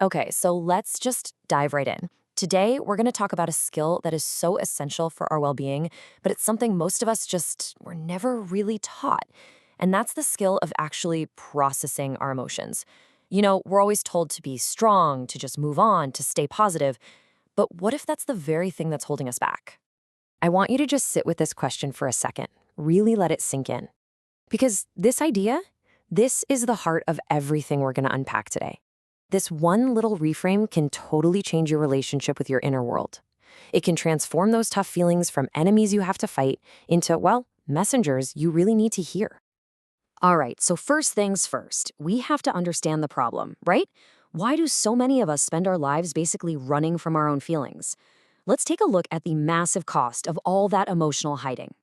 Okay, so let's just dive right in. Today, we're going to talk about a skill that is so essential for our well being, but it's something most of us just were never really taught. And that's the skill of actually processing our emotions. We're always told to be strong, to just move on, to stay positive. But what if that's the very thing that's holding us back? I want you to just sit with this question for a second, really let it sink in. Because this is the heart of everything we're going to unpack today. This one little reframe can totally change your relationship with your inner world. It can transform those tough feelings from enemies you have to fight into, well, messengers you really need to hear. All right, so first things first, we have to understand the problem, right? Why do so many of us spend our lives basically running from our own feelings? Let's take a look at the massive cost of all that emotional hiding.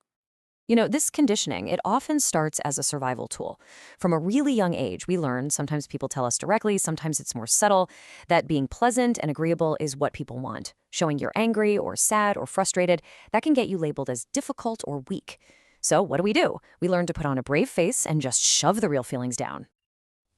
This conditioning, it often starts as a survival tool. From a really young age, we learn, sometimes people tell us directly, sometimes it's more subtle, that being pleasant and agreeable is what people want. Showing you're angry or sad or frustrated, that can get you labeled as difficult or weak. So what do? We learn to put on a brave face and just shove the real feelings down.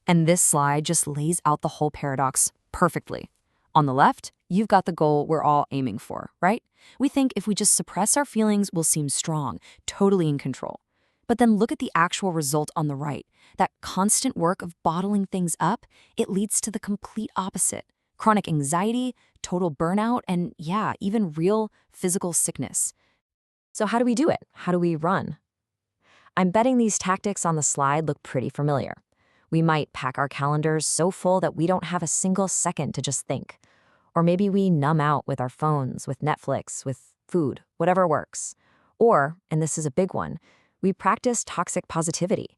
And this slide just lays out the whole paradox perfectly. On the left, you've got the goal we're all aiming for, right? We think if we just suppress our feelings, we'll seem strong, totally in control. But then look at the actual result on the right. That constant work of bottling things up, it leads to the complete opposite. Chronic anxiety, total burnout, and yeah, even real physical sickness. So how do we do it? How do we run? I'm betting these tactics on the slide look pretty familiar. We might pack our calendars so full that we don't have a single second to just think. Or maybe we numb out with our phones, with Netflix, with food, whatever works. Or, and this is a big one, we practice toxic positivity,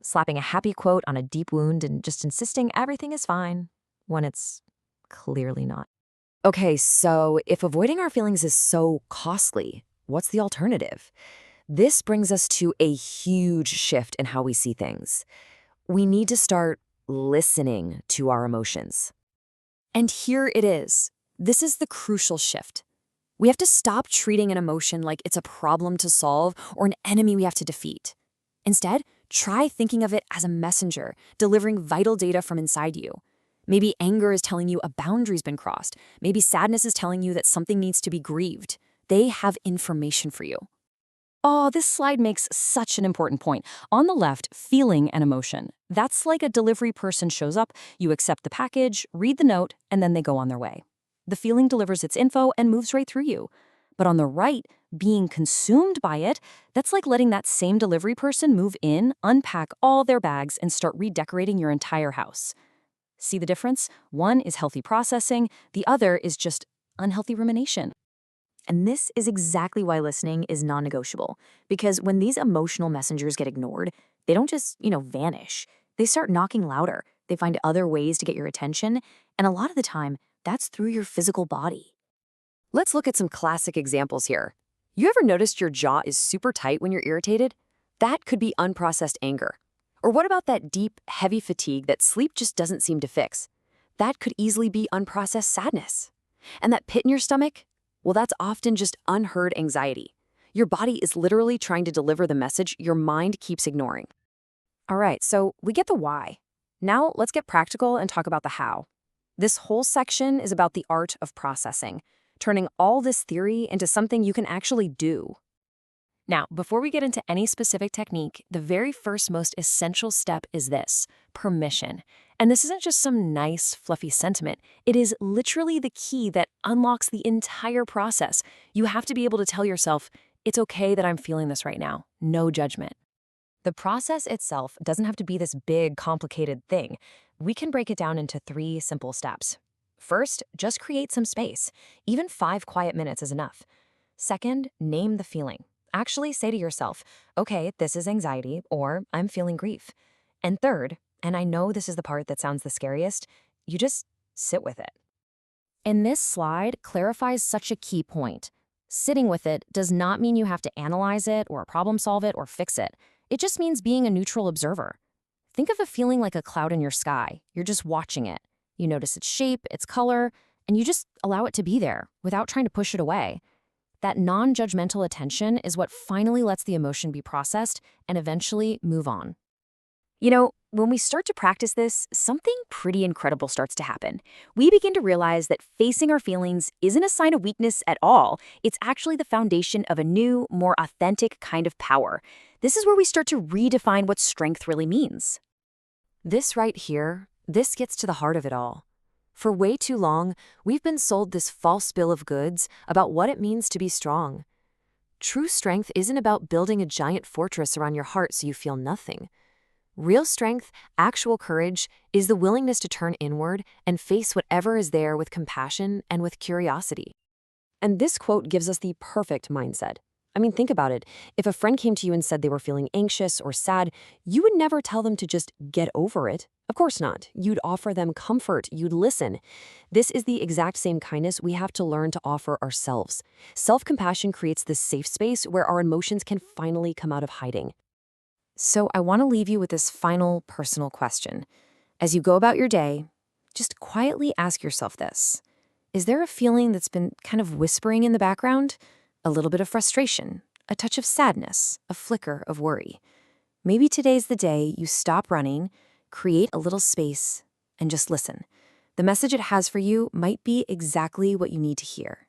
slapping a happy quote on a deep wound and just insisting everything is fine when it's clearly not. Okay, so if avoiding our feelings is so costly, what's the alternative? This brings us to a huge shift in how we see things. We need to start listening to our emotions. And here it is. This is the crucial shift. We have to stop treating an emotion like it's a problem to solve or an enemy we have to defeat. Instead, try thinking of it as a messenger, delivering vital data from inside you. Maybe anger is telling you a boundary's been crossed. Maybe sadness is telling you that something needs to be grieved. They have information for you. Oh, this slide makes such an important point. On the left, feeling and emotion. That's like a delivery person shows up, you accept the package, read the note, and then they go on their way. The feeling delivers its info and moves right through you. But on the right, being consumed by it, that's like letting that same delivery person move in, unpack all their bags, and start redecorating your entire house. See the difference? One is healthy processing, the other is just unhealthy rumination. And this is exactly why listening is non-negotiable. Because when these emotional messengers get ignored, they don't just, vanish. They start knocking louder. They find other ways to get your attention. And a lot of the time, that's through your physical body. Let's look at some classic examples here. You ever noticed your jaw is super tight when you're irritated? That could be unprocessed anger. Or what about that deep, heavy fatigue that sleep just doesn't seem to fix? That could easily be unprocessed sadness. And that pit in your stomach? Well, that's often just unheard anxiety. Your body is literally trying to deliver the message your mind keeps ignoring. All right, so we get the why. Now let's get practical and talk about the how. This whole section is about the art of processing, turning all this theory into something you can actually do. Now, before we get into any specific technique, the very first most essential step is this: permission. And this isn't just some nice, fluffy sentiment. It is literally the key that unlocks the entire process. You have to be able to tell yourself, it's okay that I'm feeling this right now. No judgment. The process itself doesn't have to be this big, complicated thing. We can break it down into 3 simple steps. First, just create some space. Even 5 quiet minutes is enough. Second, name the feeling. Actually say to yourself, okay, this is anxiety, or I'm feeling grief. And third, and I know this is the part that sounds the scariest, you just sit with it. And this slide clarifies such a key point. Sitting with it does not mean you have to analyze it or problem solve it or fix it. It just means being a neutral observer. Think of a feeling like a cloud in your sky. You're just watching it. You notice its shape, its color, and you just allow it to be there without trying to push it away. That non-judgmental attention is what finally lets the emotion be processed and eventually move on. When we start to practice this, something pretty incredible starts to happen. We begin to realize that facing our feelings isn't a sign of weakness at all. It's actually the foundation of a new, more authentic kind of power. This is where we start to redefine what strength really means. This right here, this gets to the heart of it all. For way too long, we've been sold this false bill of goods about what it means to be strong. True strength isn't about building a giant fortress around your heart so you feel nothing. Real strength, actual courage, is the willingness to turn inward and face whatever is there with compassion and with curiosity. And this quote gives us the perfect mindset. I mean, think about it. If a friend came to you and said they were feeling anxious or sad, you would never tell them to just get over it. Of course not. You'd offer them comfort. You'd listen. This is the exact same kindness we have to learn to offer ourselves. Self-compassion creates this safe space where our emotions can finally come out of hiding. So I want to leave you with this final personal question. As you go about your day, just quietly ask yourself this. Is there a feeling that's been kind of whispering in the background? A little bit of frustration, a touch of sadness, a flicker of worry. Maybe today's the day you stop running, create a little space, and just listen. The message it has for you might be exactly what you need to hear.